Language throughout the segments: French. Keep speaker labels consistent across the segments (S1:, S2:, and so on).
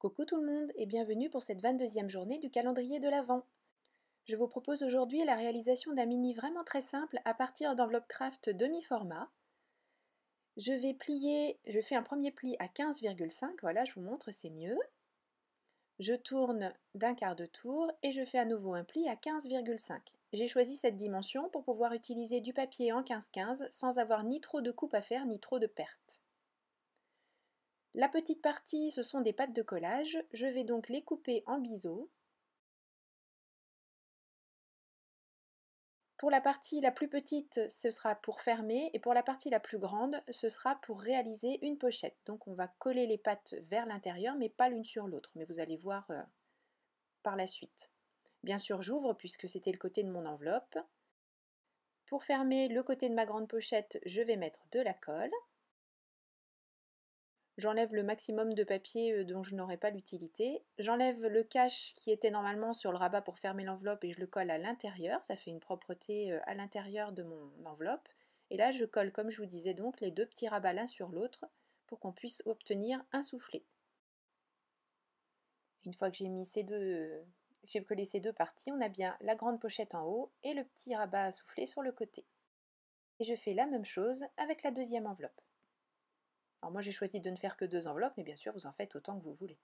S1: Coucou tout le monde et bienvenue pour cette 22e journée du calendrier de l'Avent. Je vous propose aujourd'hui la réalisation d'un mini vraiment très simple à partir d'enveloppes craft demi-format. Je fais un premier pli à 15,5, voilà je vous montre, c'est mieux. Je tourne d'un quart de tour et je fais à nouveau un pli à 15,5. J'ai choisi cette dimension pour pouvoir utiliser du papier en 15-15 sans avoir ni trop de coupe à faire ni trop de pertes. La petite partie, ce sont des pâtes de collage, je vais donc les couper en biseau. Pour la partie la plus petite, ce sera pour fermer, et pour la partie la plus grande, ce sera pour réaliser une pochette. Donc on va coller les pattes vers l'intérieur, mais pas l'une sur l'autre, mais vous allez voir par la suite. Bien sûr, j'ouvre puisque c'était le côté de mon enveloppe. Pour fermer le côté de ma grande pochette, je vais mettre de la colle. J'enlève le maximum de papier dont je n'aurai pas l'utilité. J'enlève le cache qui était normalement sur le rabat pour fermer l'enveloppe et je le colle à l'intérieur. Ça fait une propreté à l'intérieur de mon enveloppe. Et là, je colle, comme je vous disais donc, les deux petits rabats l'un sur l'autre pour qu'on puisse obtenir un soufflet. Une fois que j'ai collé ces deux parties, on a bien la grande pochette en haut et le petit rabat à souffler sur le côté. Et je fais la même chose avec la deuxième enveloppe. Alors moi j'ai choisi de ne faire que deux enveloppes, mais bien sûr vous en faites autant que vous voulez.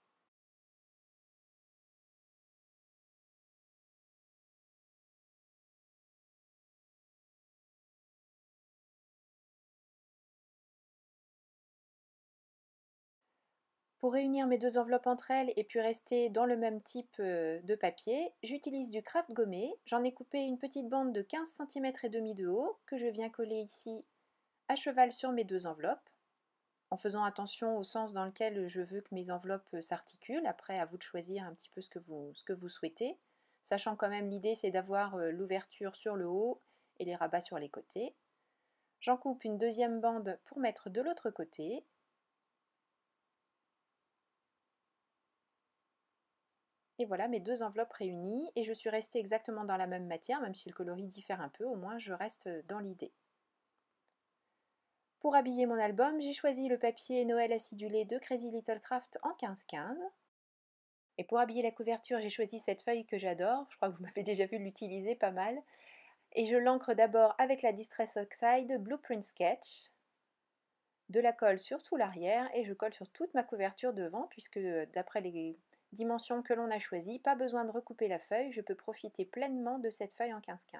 S1: Pour réunir mes deux enveloppes entre elles et puis rester dans le même type de papier, j'utilise du craft gommé. J'en ai coupé une petite bande de 15 cm et demi de haut que je viens coller ici à cheval sur mes deux enveloppes, en faisant attention au sens dans lequel je veux que mes enveloppes s'articulent. Après, à vous de choisir un petit peu ce que vous souhaitez, sachant quand même l'idée c'est d'avoir l'ouverture sur le haut et les rabats sur les côtés. J'en coupe une deuxième bande pour mettre de l'autre côté. Et voilà mes deux enveloppes réunies et je suis restée exactement dans la même matière, même si le coloris diffère un peu, au moins je reste dans l'idée. Pour habiller mon album, j'ai choisi le papier Noël acidulé de Crazy Little Craft en 15-15. Et pour habiller la couverture, j'ai choisi cette feuille que j'adore, je crois que vous m'avez déjà vu l'utiliser pas mal. Et je l'encre d'abord avec la Distress Oxide Blueprint Sketch, de la colle sur tout l'arrière et je colle sur toute ma couverture devant puisque d'après les dimensions que l'on a choisies, pas besoin de recouper la feuille, je peux profiter pleinement de cette feuille en 15-15.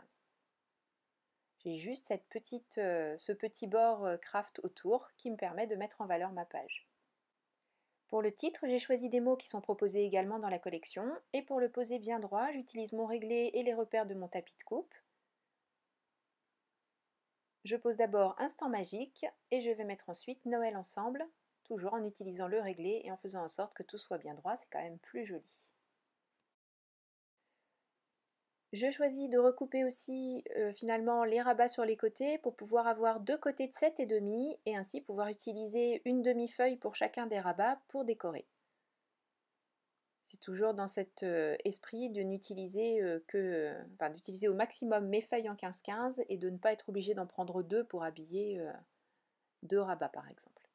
S1: J'ai juste ce petit bord craft autour qui me permet de mettre en valeur ma page. Pour le titre, j'ai choisi des mots qui sont proposés également dans la collection et pour le poser bien droit, j'utilise mon réglé et les repères de mon tapis de coupe. Je pose d'abord Instant magique et je vais mettre ensuite Noël ensemble, toujours en utilisant le réglé et en faisant en sorte que tout soit bien droit, c'est quand même plus joli. Je choisis de recouper aussi finalement les rabats sur les côtés pour pouvoir avoir deux côtés de 7,5 et ainsi pouvoir utiliser une demi-feuille pour chacun des rabats pour décorer. C'est toujours dans cet esprit de n'utiliser d'utiliser au maximum mes feuilles en 15-15 et de ne pas être obligé d'en prendre deux pour habiller deux rabats par exemple.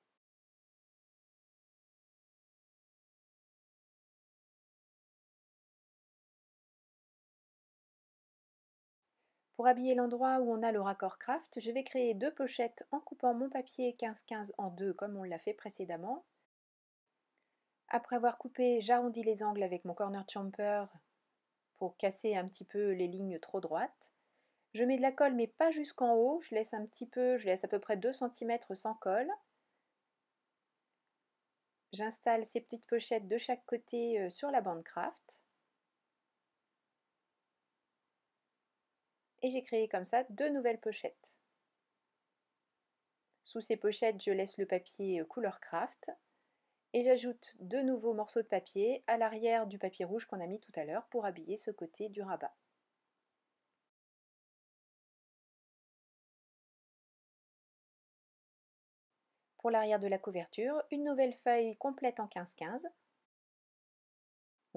S1: Pour habiller l'endroit où on a le raccord craft, je vais créer deux pochettes en coupant mon papier 15-15 en deux comme on l'a fait précédemment. Après avoir coupé, j'arrondis les angles avec mon corner chomper pour casser un petit peu les lignes trop droites. Je mets de la colle mais pas jusqu'en haut, je laisse à peu près 2 cm sans colle. J'installe ces petites pochettes de chaque côté sur la bande craft. Et j'ai créé comme ça deux nouvelles pochettes. Sous ces pochettes, je laisse le papier couleur craft et j'ajoute deux nouveaux morceaux de papier à l'arrière du papier rouge qu'on a mis tout à l'heure pour habiller ce côté du rabat. Pour l'arrière de la couverture, une nouvelle feuille complète en 15-15.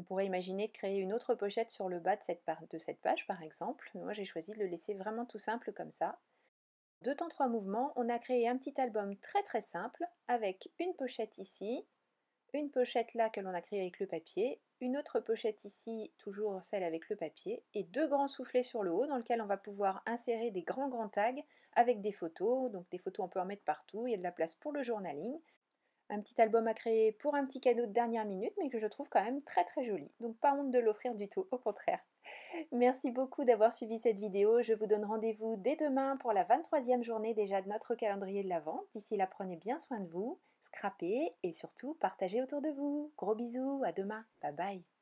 S1: On pourrait imaginer de créer une autre pochette sur le bas de cette page par exemple. Moi j'ai choisi de le laisser vraiment tout simple comme ça. Deux temps trois mouvements, on a créé un petit album très très simple avec une pochette ici, une pochette là que l'on a créée avec le papier, une autre pochette ici, toujours celle avec le papier, et deux grands soufflets sur le haut dans lequel on va pouvoir insérer des grands tags avec des photos. Donc des photos on peut en mettre partout, il y a de la place pour le journaling. Un petit album à créer pour un petit cadeau de dernière minute, mais que je trouve quand même très joli. Donc pas honte de l'offrir du tout, au contraire. Merci beaucoup d'avoir suivi cette vidéo. Je vous donne rendez-vous dès demain pour la 23e journée déjà de notre calendrier de l'Avent. D'ici là, prenez bien soin de vous, scrapez et surtout partagez autour de vous. Gros bisous, à demain. Bye bye.